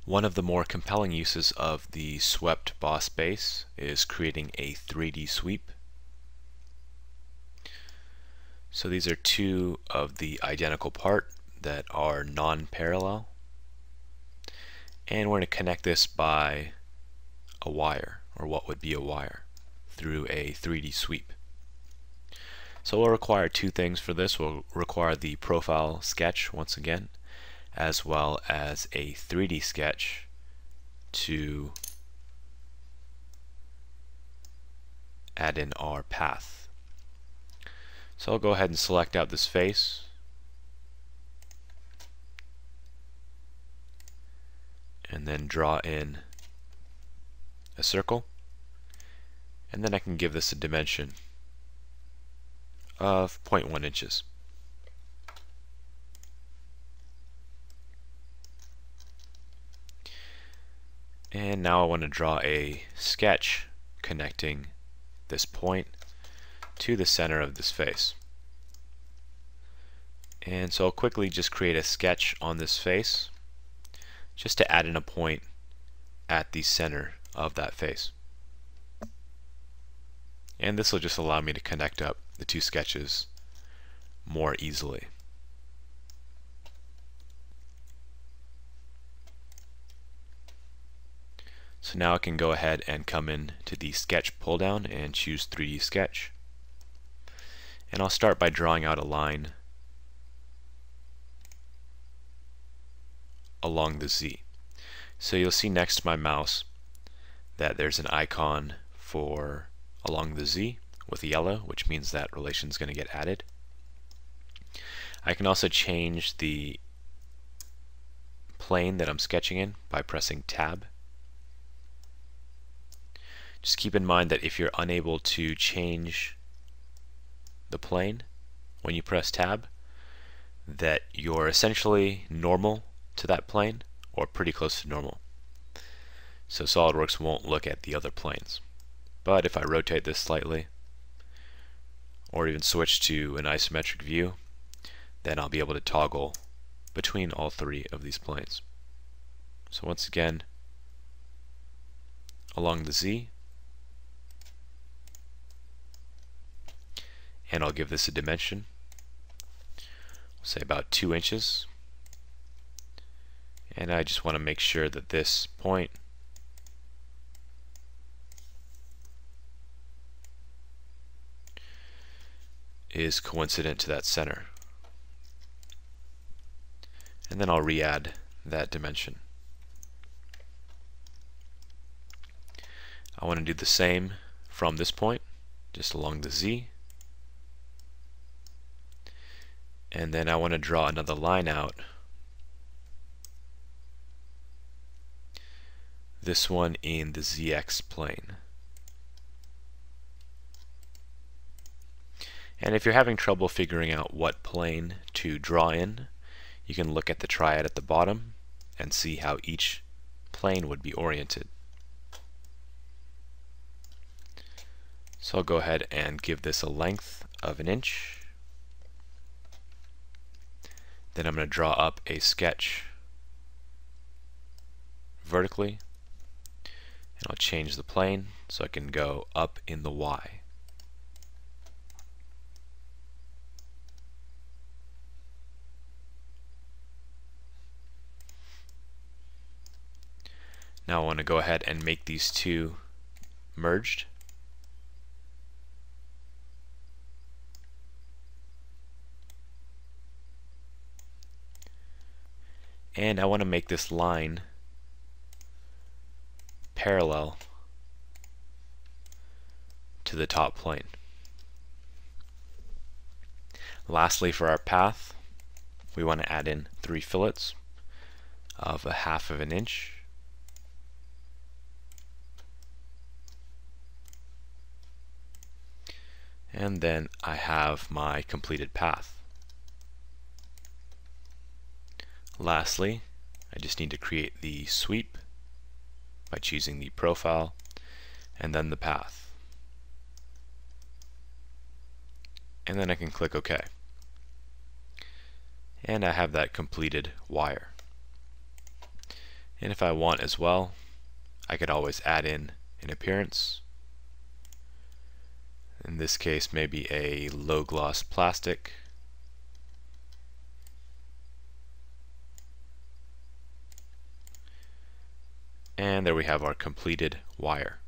One of the more compelling uses of the swept boss base is creating a 3D sweep. So these are two of the identical part that are non-parallel, and we're going to connect this by a wire, or what would be a wire, through a 3D sweep. So we'll require two things for this. We'll require the profile sketch once again, as well as a 3D sketch to add in our path. So I'll go ahead and select out this face, and then draw in a circle, and then I can give this a dimension of 0.1 inches. And now I want to draw a sketch connecting this point to the center of this face. And so I'll quickly just create a sketch on this face just to add in a point at the center of that face. And this will just allow me to connect up the two sketches more easily. So now I can go ahead and come in to the sketch pull down and choose 3D sketch. And I'll start by drawing out a line along the Z. So you'll see next to my mouse that there's an icon for along the Z with yellow, which means that relation is going to get added. I can also change the plane that I'm sketching in by pressing Tab. Just keep in mind that if you're unable to change the plane when you press Tab, that you're essentially normal to that plane, or pretty close to normal. So SolidWorks won't look at the other planes. But if I rotate this slightly, or even switch to an isometric view, then I'll be able to toggle between all three of these planes. So once again, along the Z, and I'll give this a dimension, we'll say about 2 inches, and I just want to make sure that this point is coincident to that center. And then I'll re-add that dimension. I want to do the same from this point, just along the Z. And then I want to draw another line out. This one in the ZX plane. And if you're having trouble figuring out what plane to draw in, you can look at the triad at the bottom and see how each plane would be oriented. So I'll go ahead and give this a length of 1 inch. Then I'm going to draw up a sketch vertically, and I'll change the plane so I can go up in the Y. Now I want to go ahead and make these two merged. And I want to make this line parallel to the top plane. Lastly, for our path, we want to add in 3 fillets of 1/2 inch. And then I have my completed path. Lastly, I just need to create the sweep by choosing the profile and then the path. And then I can click OK. And I have that completed wire. And if I want as well, I could always add in an appearance. In this case, maybe a low gloss plastic. And there we have our completed wire.